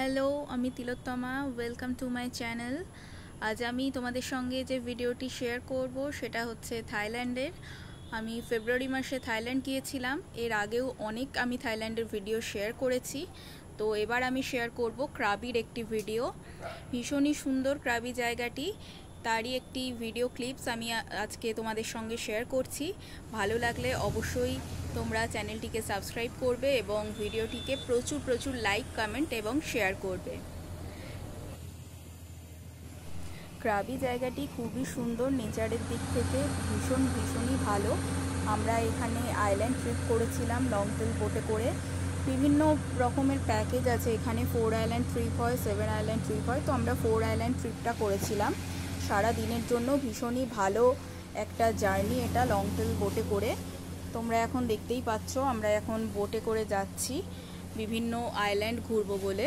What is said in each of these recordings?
Hello, আমি Tilottama. Welcome to my channel. আজ আমি তোমাদের সঙ্গে যে ভিডিওটি শেয়ার করব সেটা হচ্ছে থাইল্যান্ডের। আমি ফেব্রুয়ারি মাসে থাইল্যান্ড গিয়েছিলাম। এর আগেও অনেক আমি থাইল্যান্ডের ভিডিও শেয়ার করেছি। তো এবার আমি শেয়ার করব ক্রাবির একটি ভিডিও। ভীষণই সুন্দর ক্রাবি জায়গাটি, তারই একটি ভিডিও ক্লিপস আমি আজকে তোমাদের সঙ্গে শেয়ার করছি। ভালো লাগলে অবশ্যই তোমরা চ্যানেলটিকে সাবস্ক্রাইব করবে এবং ভিডিওটিকে প্রচুর প্রচুর লাইক, কমেন্ট এবং শেয়ার করবে। ক্রাবি জায়গাটি খুবই সুন্দর, নেচারের দিক থেকে ভীষণই ভালো। আমরা এখানে আইল্যান্ড ট্রিপ করেছিলাম লংটেল বোটে করে। বিভিন্ন রকমের প্যাকেজ আছে এখানে। 4 আইল্যান্ড ট্রিপ হয়, 7 আইল্যান্ড ট্রিপ হয়। তো আমরা 4 আইল্যান্ড ট্রিপটা করেছিলাম সারা দিনের জন্য। ভীষণই ভালো একটা জার্নি এটা লংটেল বোটে করে। তোমরা এখন দেখতেই পাচ্ছ আমরা এখন বোটে করে যাচ্ছি বিভিন্ন আইল্যান্ড ঘুরবো বলে।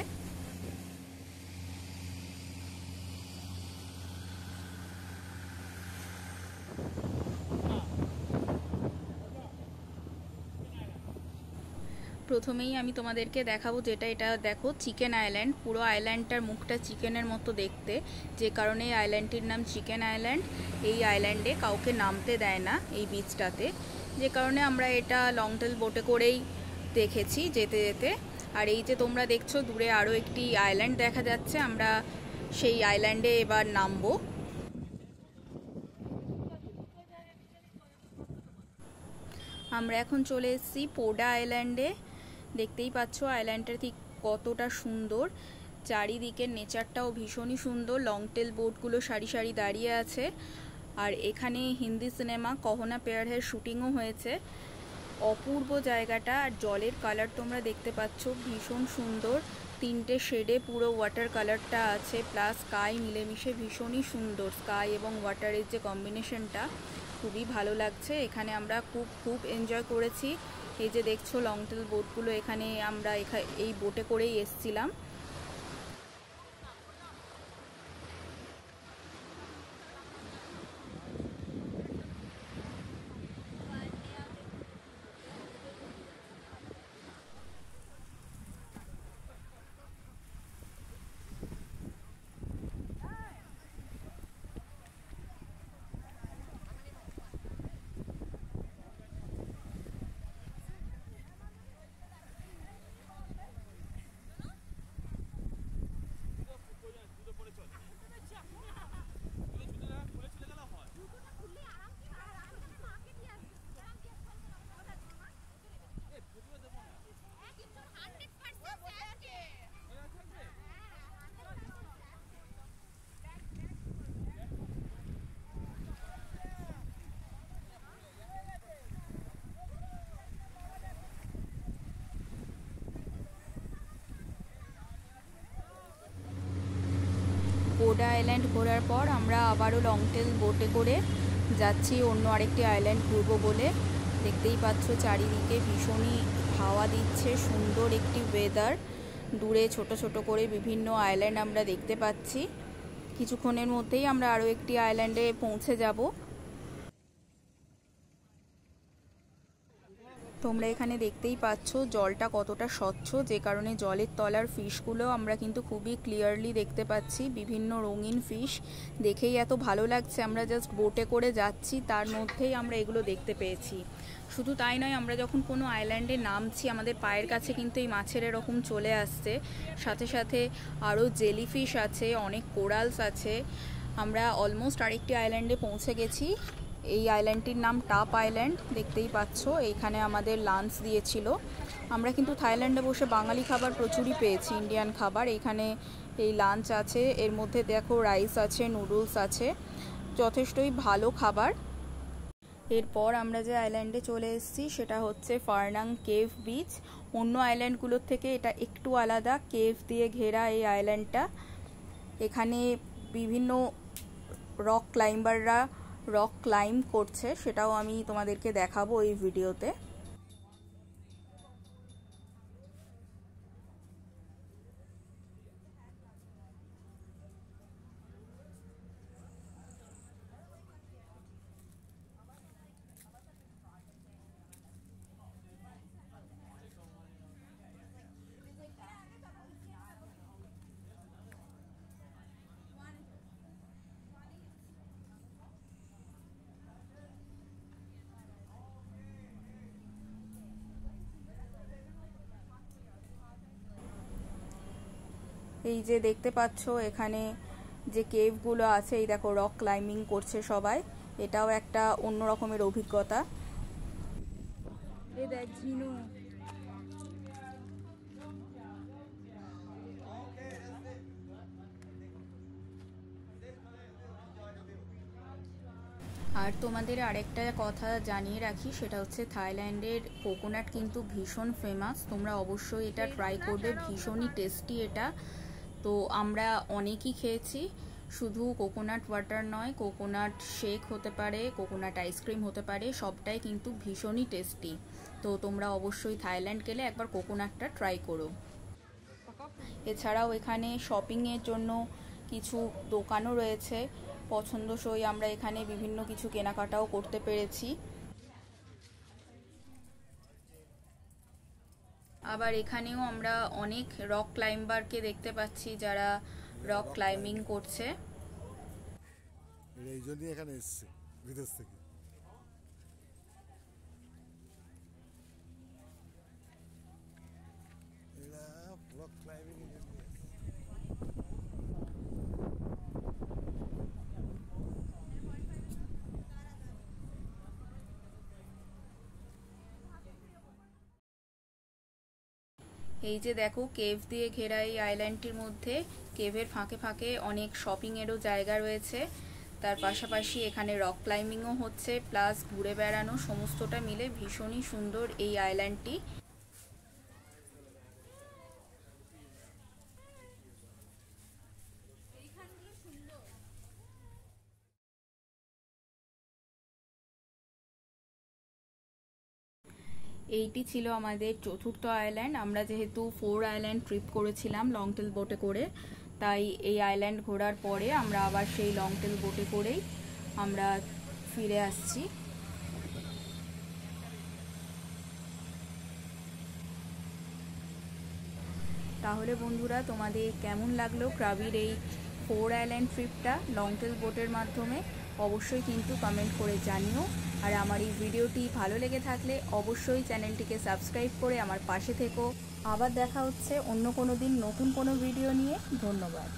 প্রথমেই আমি তোমাদেরকে দেখাবো এটা দেখো, চিকেন আইল্যান্ড। পুরো আইল্যান্ডটার মুখটা চিকেনের মতো দেখতে, যে কারণে এই আইল্যান্ডটির নাম চিকেন আইল্যান্ড। এই আইল্যান্ডে কাউকে নামতে দেয় না এই বিচটাতে, যে কারণে আমরা এটা লংটেল বোটে করেই দেখেছি যেতে যেতে। আর এই যে তোমরা দেখছো দূরে আরও একটি আইল্যান্ড দেখা যাচ্ছে, আমরা সেই আইল্যান্ডে এবার নামবো। আমরা এখন চলে এসেছি পোডা আইল্যান্ডে। দেখতেই পাচ্ছ আইল্যান্ডটা ঠিক কতটা সুন্দর, চারিদিকের নেচারটাও ভীষণই সুন্দর। লংটেল বোটগুলো সারি সারি দাঁড়িয়ে আছে। আর এখানে হিন্দি সিনেমা কহনা পেয়ার হের শুটিংও হয়েছে। অপূর্ব জায়গাটা। আর জলের কালার তোমরা দেখতে পাচ্ছ ভীষণ সুন্দর, 3টে শেডে পুরো ওয়াটার কালারটা আছে, প্লাস স্কাই মিলেমিশে ভীষণই সুন্দর। স্কাই এবং ওয়াটারের যে কম্বিনেশনটা খুবই ভালো লাগছে। এখানে আমরা খুব এনজয় করেছি। এই যে দেখছো লংটেল বোটগুলো, এখানে আমরা এই বোটে করেই এসছিলাম। পোডা আইল্যান্ড ঘোরার পর আমরা আবারও লংটেল বোটে করে যাচ্ছি অন্য আরেকটি আইল্যান্ড ঘুরবো বলে। দেখতেই পাচ্ছ চারিদিকে ভীষণই হাওয়া দিচ্ছে, সুন্দর একটি ওয়েদার। দূরে ছোট ছোট করে বিভিন্ন আইল্যান্ড আমরা দেখতে পাচ্ছি। কিছুক্ষণের মধ্যেই আমরা আরও একটি আইল্যান্ডে পৌঁছে যাব। তোমরা এখানে দেখতেই পাচ্ছ জলটা কতটা স্বচ্ছ, যে কারণে জলের তলার ফিশগুলো আমরা কিন্তু খুবই ক্লিয়ারলি দেখতে পাচ্ছি। বিভিন্ন রঙিন ফিশ, দেখেই এত ভালো লাগছে। আমরা জাস্ট বোটে করে যাচ্ছি, তার মধ্যেই আমরা এগুলো দেখতে পেয়েছি। শুধু তাই নয়, আমরা যখন কোনো আইল্যান্ডে নামছি আমাদের পায়ের কাছে কিন্তু এই মাছের এরকম চলে আসছে। সাথে সাথে আরও জেলিফিশ আছে, অনেক কোরালস আছে। আমরা অলমোস্ট আরেকটি আইল্যান্ডে পৌঁছে গেছি। এই আইল্যান্ডটির নাম টাপ আইল্যান্ড। দেখতেই পাচ্ছ এইখানে আমাদের লাঞ্চ দিয়েছিল। আমরা কিন্তু থাইল্যান্ডে বসে বাঙালি খাবার প্রচুরই পেয়েছি, ইন্ডিয়ান খাবার। এইখানে এই লাঞ্চ আছে, এর মধ্যে দেখো রাইস আছে, নুডলস আছে, যথেষ্টই ভালো খাবার। এরপর আমরা যে আইল্যান্ডে চলে এসেছি সেটা হচ্ছে ফারনাং কেভ বিচ। অন্য আইল্যান্ডগুলোর থেকে এটা একটু আলাদা, কেভ দিয়ে ঘেরা এই আইল্যান্ডটা। এখানে বিভিন্ন রক ক্লাইম্বাররা রক ক্লাইম্ব করছে, সেটাও আমি তোমাদেরকে দেখাবো এই ভিডিওতে। এই যে দেখতে পাচ্ছ এখানে যে কেভগুলো আছে, এই দেখো রক ক্লাইম্বিং করছে সবাই, এটাও একটা অন্য রকমের অভিজ্ঞতা। এই দেখ ঝিনু। আর তোমাদের আরেকটা কথা জানিয়ে রাখি, সেটা হচ্ছে থাইল্যান্ডের কোকোনাট কিন্তু ভীষণ ফেমাস, তোমরা অবশ্যই এটা ট্রাই করবে, ভীষণই টেস্টি এটা। তো আমরা অনেকই খেয়েছি, শুধু কোকোনাট ওয়াটার নয়, কোকোনাট শেক হতে পারে, কোকোনাট আইসক্রিম হতে পারে, সবটাই কিন্তু ভীষণই টেস্টি। তো তোমরা অবশ্যই থাইল্যান্ড গেলে একবার কোকোনাটটা ট্রাই করো। এছাড়াও এখানে শপিংয়ের জন্য কিছু দোকানও রয়েছে, পছন্দসই আমরা এখানে বিভিন্ন কিছু কেনাকাটাও করতে পেরেছি। আবার এখানেও আমরা অনেক রক ক্লাইম্বারকে দেখতে পাচ্ছি যারা রক ক্লাইম্বিং করছে। এই জন্যই এখানে এসছে বিদেশ থেকে। এরা রক ক্লাইম্বিং এর জন্য এই যে দেখো কেভ দিয়ে ঘেরা এই আইল্যান্ডটির মধ্যে কেভের ফাঁকে ফাঁকে অনেক শপিংয়েরও জায়গা রয়েছে, তার পাশাপাশি এখানে রক ক্লাইম্বিংও হচ্ছে, প্লাস ঘুরে বেড়ানো, সমস্তটা মিলে ভীষণই সুন্দর এই আইল্যান্ডটি। এইটি ছিল আমাদের চতুর্থ আইল্যান্ড। আমরা যেহেতু 4 আইল্যান্ড ট্রিপ করেছিলাম লংটেল বোটে করে, তাই এই আইল্যান্ড ঘোরার পরে আমরা আবার সেই লংটেল বোটে করেই আমরা ফিরে আসছি। তাহলে বন্ধুরা, তোমাদের কেমন লাগলো ক্রাবির এই 4 আইল্যান্ড ট্রিপটা লংটেল বোটের মাধ্যমে? অবশ্যই কিন্তু কমেন্ট করে জানিও। আর আমার এই ভিডিওটি ভালো লেগে থাকলে অবশ্যই চ্যানেলটিকে সাবস্ক্রাইব করে আমার পাশে থেকো। আবার দেখা হচ্ছে অন্য কোনো দিন নতুন কোনো ভিডিও নিয়ে। ধন্যবাদ।